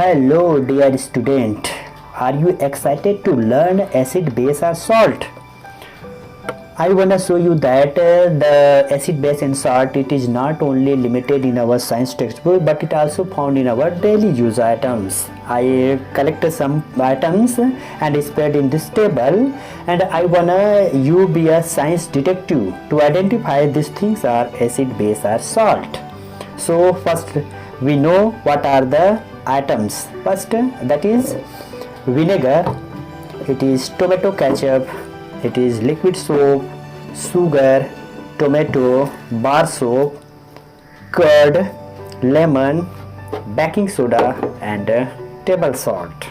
Hello dear student, are you excited to learn acid, base or salt? I wanna show you that the acid, base and salt, it is not only limited in our science textbook but it also found in our daily use items. I collected some items and spread in this table, and I wanna you be a science detective to identify these things are acid, base or salt. So first we know what are the items. First, that is vinegar, it is tomato ketchup, it is liquid soap, sugar, tomato, bar soap, curd, lemon, baking soda and table salt.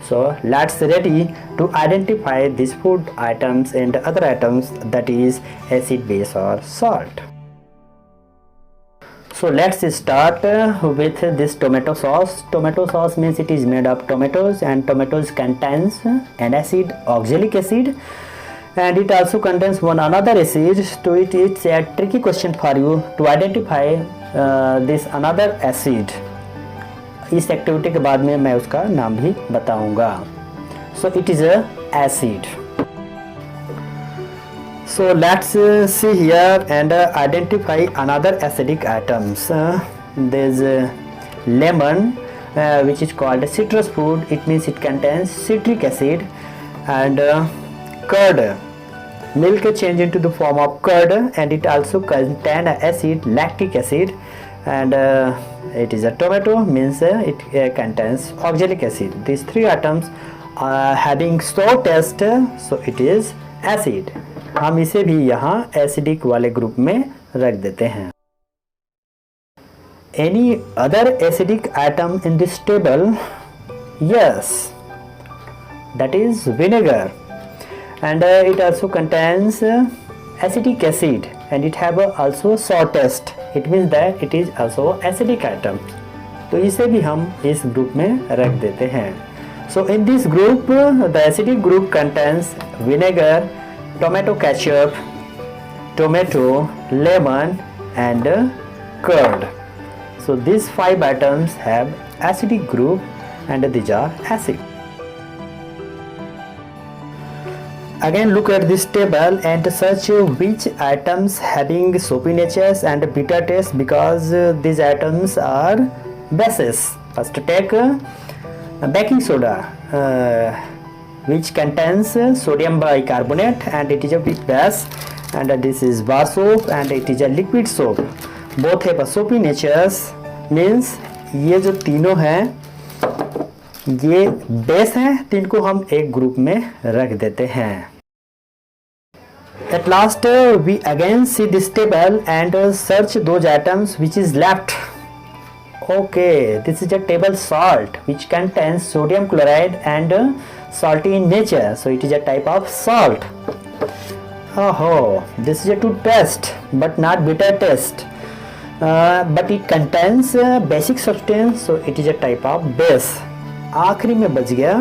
So let's ready to identify these food items and other items, that is acid, base or salt. So let's start with this tomato sauce. Tomato sauce means it is made of tomatoes, and tomatoes contains an acid, oxalic acid, and it also contains one another acid. So it's a tricky question for you to identify this another acid. इस activity के बाद में मैं उसका नाम भी बताऊंगा. So it is a acid. So let's see here and identify another acidic items. There's lemon, which is called citrus fruit. It means it contains citric acid, and curd. Milk change into the form of curd, and it also contains acid, lactic acid, and it is a tomato, means it contains oxalic acid. These three items are having sour taste, so it is acid. हम इसे भी यहाँ acidic वाले group में रख देते हैं. Any other acidic item in this table? Yes, that is vinegar, and it also contains acetic acid, and it have also sour taste. It means that it is also acidic item. तो इसे भी हम इस group में रख देते हैं. So in this group, the acidic group contains vinegar, tomato ketchup, tomato, lemon and curd. So these five items have acidic group and these are acid. Again look at this table and search which items having soapy natures and bitter taste, because these items are bases. First take baking soda, which contains sodium bicarbonate and it is a weak base, and this is bar soap and it is a liquid soap. Both have a soapy natures, means ये जो तीनों हैं ये base हैं, तीन को हम एक ग्रुप में रख देते हैं. At last we again see this table and search those items which is left. Okay, this is a table salt which contains sodium chloride and salty in nature, so it is a type of salt. Oh, this is a toothpaste but not bitter taste, but it contains basic substance, so it is a type of base. आखिरी में बच गया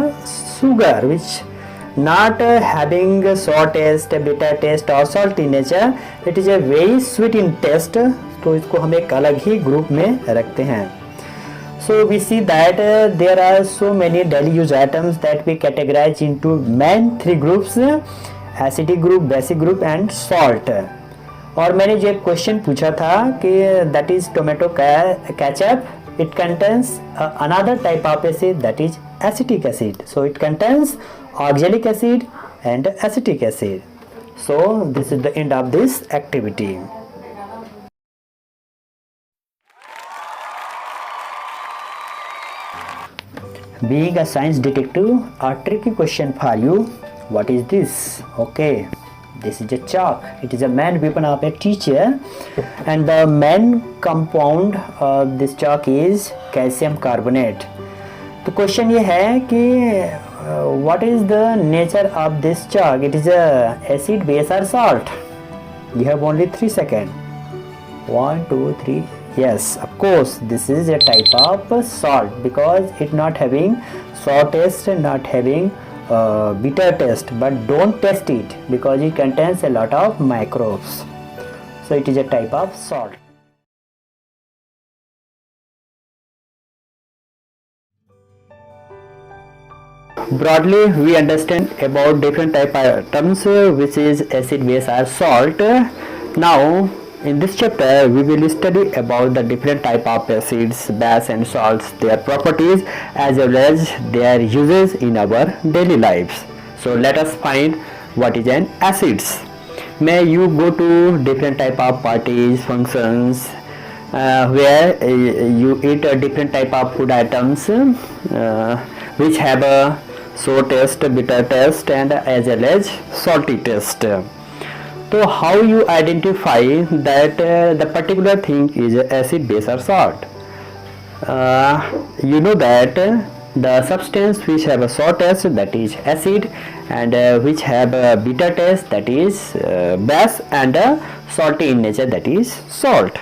sugar, which not having sour taste, bitter taste or salty nature, it is a very sweet in taste, तो इसको हम एक अलग ही group में रखते हैं. So we see that there are so many daily use items that we categorize into main three groups: acidic group, basic group and salt. और मैंने जो एक क्वेश्चन पूछा था कि that is tomato ketchup, it contains another type of acid, that is acetic acid. So it contains oxalic acid and acetic acid. So this is the end of this activity. Being a science detective, a tricky question for you. What is this? Okay, this is a chalk. It is a main weapon of a teacher, and the main compound of this chalk is calcium carbonate. तो question ये है कि what is the nature of this chalk? It is a acid, base or salt? You have only 3 seconds. 1, 2, 3. Yes, of course, this is a type of salt because it not having sour taste, not having bitter taste, but don't taste it because it contains a lot of microbes. So it is a type of salt. broadly we understand about different type of terms which is acid, base or salt. Now in this chapter we will study about the different type of acids, base and salts, their properties as well as their uses in our daily lives. So let us find what is an acids. May you go to different type of parties, functions, where you eat a different type of food items which have a sour taste, bitter taste and as well as salty taste. So how you identify that the particular thing is acid, base or salt? You know that the substance which have a sour taste, that is acid, and which have a bitter taste, that is base, and salty in nature, that is salt.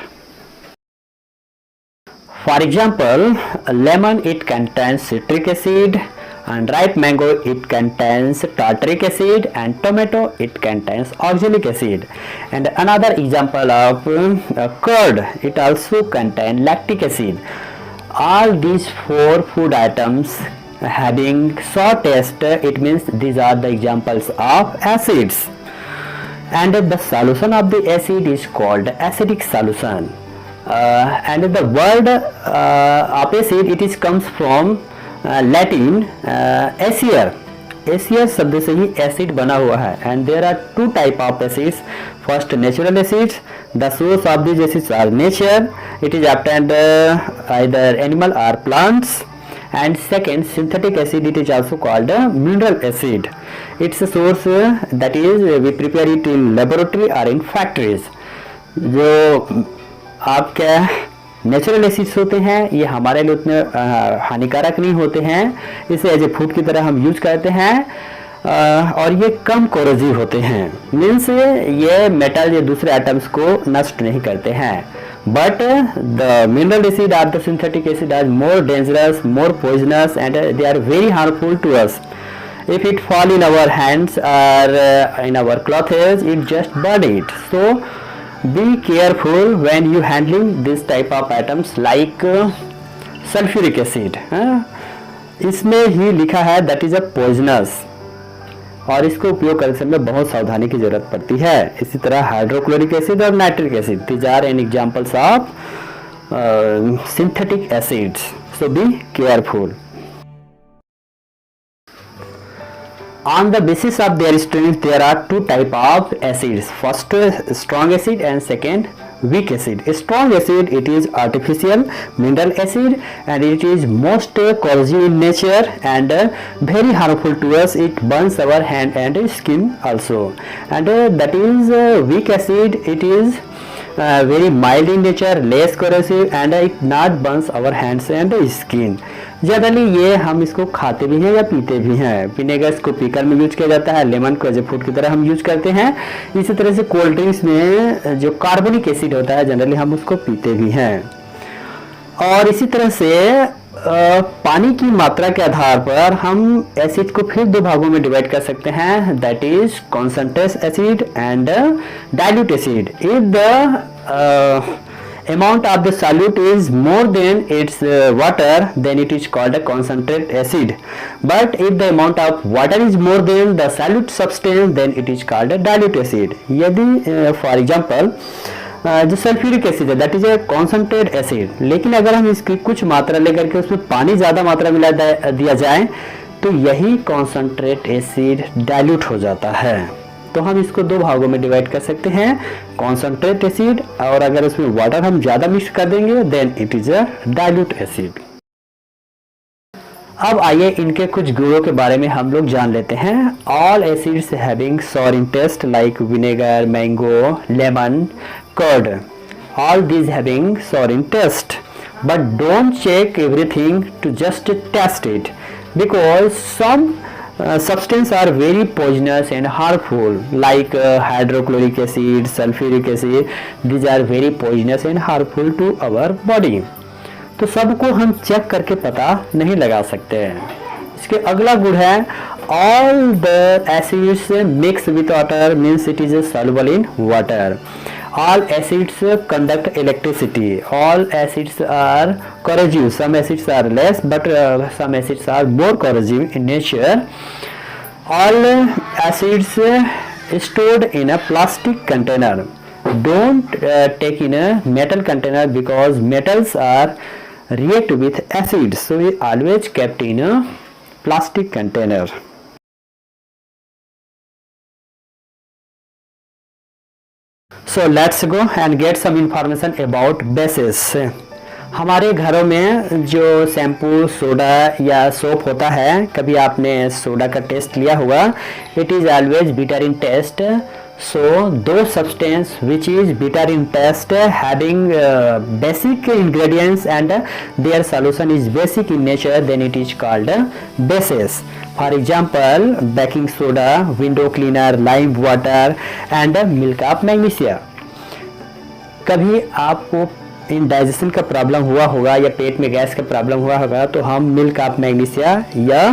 For example, lemon it contains citric acid, and ripe mango it contains tartaric acid, and tomato it contains oxalic acid. And another example of curd, it also contains lactic acid. All these four food items having sour taste, it means these are the examples of acids. And the solution of the acid is called acidic solution. And the word of acid, it is comes from Latin acer. Acer शब्द से ही acid बना हुआ है. And there are two type of acids. First, natural acids. The source of these acids are nature. It is obtained either animal or plants. And second, synthetic acid, it is also called mineral acid. Its a source that is we prepare it in laboratory or in factories. जो आपके natural acids होते हैं ये हमारे लिए उतने हानिकारक नहीं होते हैं, इसे एज ए फूड की तरह हम यूज करते हैं और ये कम कोरोसिव होते हैं, मीन्स ये मेटल या दूसरे एटम्स को नष्ट नहीं करते हैं. But the mineral acid are the synthetic acid are more dangerous, more poisonous and they are very harmful to us. If it fall in our hands or in our clothes, it just burn it. So be careful when you handling this type of items like sulfuric acid. इसमें ही लिखा है that is a poisonous और इसको उपयोग करते समय बहुत सावधानी की जरूरत पड़ती है. इसी तरह हाइड्रोक्लोरिक एसिड और nitric acid, these are an examples of synthetic acids. So be careful. On the basis of their strength, there are two type of acids. First, strong acid and second, weak acid. A strong acid, it is artificial mineral acid and it is most corrosive in nature and very harmful to us. It burns our hand and skin also. And that is weak acid. It is very mild in nature, less corrosive and it not burns our hands and skin. Generally ये हम इसको खाते भी हैं या पीते भी हैं. पीने का इसको पीकर में यूज किया जाता है, लेमन को एज ए फूड की तरह हम यूज करते हैं. इसी तरह से कोल्ड ड्रिंक्स में जो कार्बोनिक एसिड होता है जनरली हम उसको पीते भी हैं. और इसी तरह से पानी की मात्रा के आधार पर हम एसिड को फिर दो भागों में डिवाइड कर सकते हैं, that is concentrate acid and dilute acid. If the amount of the solute is more than its water, then it is called a concentrate acid. But if the amount of water is more than the solute substance, then it is called a dilute acid. यदि for example जो sulphuric acid है that is a concentrate acid, लेकिन अगर हम इसकी कुछ मात्रा लेकर के उसमें पानी ज़्यादा मात्रा मिला दिया जाए तो यही कॉन्सेंट्रेट एसिड डाइल्यूट हो जाता है. तो हम इसको दो भागों में डिवाइड कर सकते हैं, कॉन्सेंट्रेट एसिड और अगर उसमें वाटर हम ज़्यादा मिक्स कर देंगे then it is a dilute acid. अब आइए इनके कुछ गुणों के बारे में हम लोग जान लेते हैं. All acids having sour in taste like vinegar, mango, lemon, curd, all these having sour in taste. But don't check everything to just taste it because some substances are very poisonous and harmful like hydrochloric acid, sulfuric acid. These are very poisonous and harmful to our body. तो सबको हम check करके पता नहीं लगा सकते हैं. इसके अगला गुण है all the acids mix with water means it is soluble in water. all acids conduct electricity. All acids are corrosive. Some acids are less, but some acids are more corrosive in nature. All acids stored in a plastic container. Don't take in a metal container because metals are react with acids. So we always kept in a plastic container. So let's go and get some information about bases. हमारे घरों में जो shampoo, soda या soap होता है, कभी आपने soda का टेस्ट लिया होगा. It is always bitter in taste. So those substance which is bitter in taste having basic ingredients and their solution is basic in nature, then it is called bases. For example, baking soda, window cleaner, lime water and milk of magnesia. कभी आपको indigestion का problem हुआ होगा या पेट में gas का problem हुआ होगा तो हम मिल्क ऑफ मैग्नीशिया या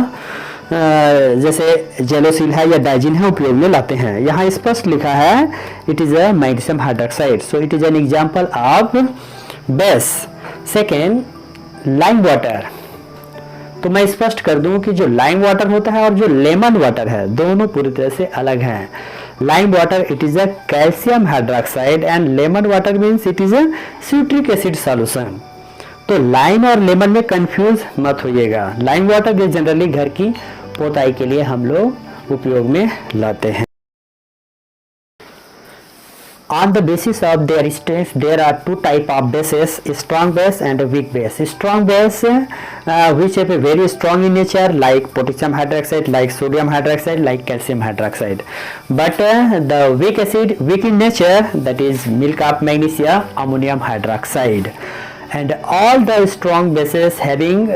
जैसे जेलोसिल है या डाइजिन है उपयोग में लाते हैं. यहाँ स्पष्ट लिखा है it is a magnesium hydroxide. So it is an example of base. Second, lime water. तो मैं स्पष्ट कर दूं कि जो लाइम वाटर होता है और जो लेमन वाटर है दोनों पूरी तरह से अलग हैं. Lime water it is a calcium hydroxide and lemon water means it is a citric acid solution. तो लाइम और लेमन में कंफ्यूज मत होइएगा. लाइम वाटर जो जनरली घर की पोताई के लिए हम लोग उपयोग में लाते हैं. On the basis of their strength, there are two type of bases: strong base and weak base. Strong base, which are very strong in nature, like potassium hydroxide, like sodium hydroxide, like calcium hydroxide. But the weak acid, weak in nature, that is milk of magnesia, ammonium hydroxide. And all the strong bases having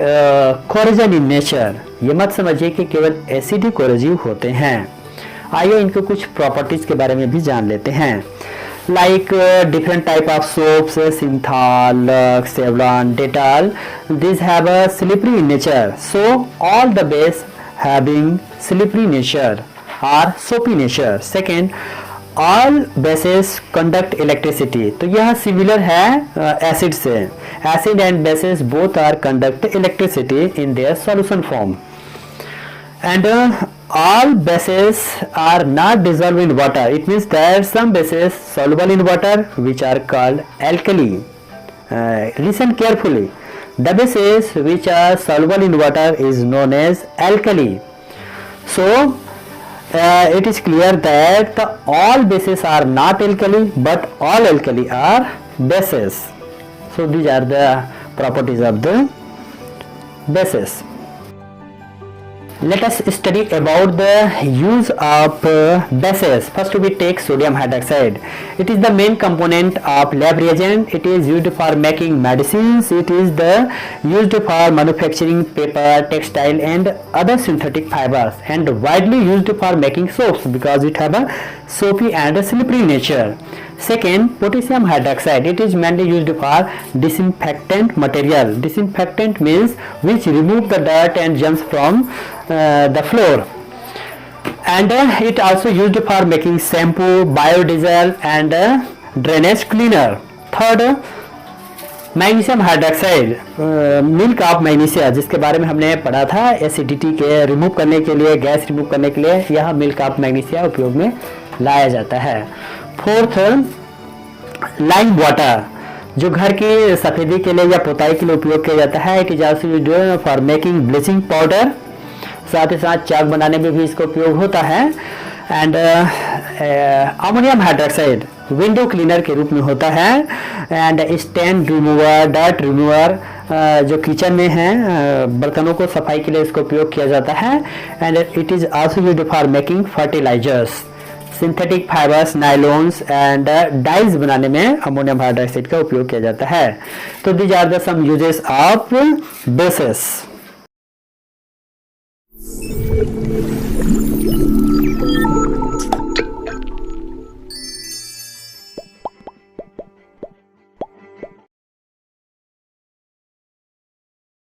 corrosion in nature. ये मत समझिए कि केवल acid ही corrosive होते हैं. आइए इनके कुछ प्रॉपर्टीज के बारे में भी जान लेते हैं. Like different type of soaps, Synthol, Lux, Savlon, Dettol, these have a slippery in nature. So all the base having slippery nature or soapy nature. Second, all bases conduct electricity. तो यह similar है acid से. Acid and bases both are conduct electricity in their solution form. And all bases are not dissolved in water. It means that some bases soluble in water which are called alkali. Listen carefully. The bases which are soluble in water is known as alkali. So it is clear that all bases are not alkali, but all alkali are bases. So these are the properties of the bases. Let us study about the use of bases. First we take sodium hydroxide. It is the main component of lab reagent. It is used for making medicines. It is used for manufacturing paper, textile and other synthetic fibers, and widely used for making soaps because it have a soapy and a slippery nature. Second, potassium hydroxide. It is mainly used for disinfectant material. Disinfectant means which remove the dirt and germs from the floor. And it also used for making shampoo, biodiesel and drainage cleaner. Third, magnesium hydroxide, milk of magnesia, जिसके बारे में हमने पढ़ा था acidity के remove करने के लिए, गैस रिमूव करने के लिए यह मिल्क ऑफ मैग्नीशिया उपयोग में लाया जाता है. फोर्थ, लाइम वाटर, जो घर की सफेदी के लिए या पोताई के लिए उपयोग किया जाता है. It is also used for making bleaching powder. साथ ही साथ चाक बनाने में भी इसका उपयोग होता है. And ammonium hydroxide window cleaner के रूप में होता है. And stain remover, dirt remover, जो किचन में है बर्तनों को सफाई के लिए इसका उपयोग किया जाता है. And it is also used for making fertilizers, synthetic fibres, nylons and dyes बनाने में अमोनियम हाइड्रोक्साइड का उपयोग किया जाता है. तो these are the some uses of bases.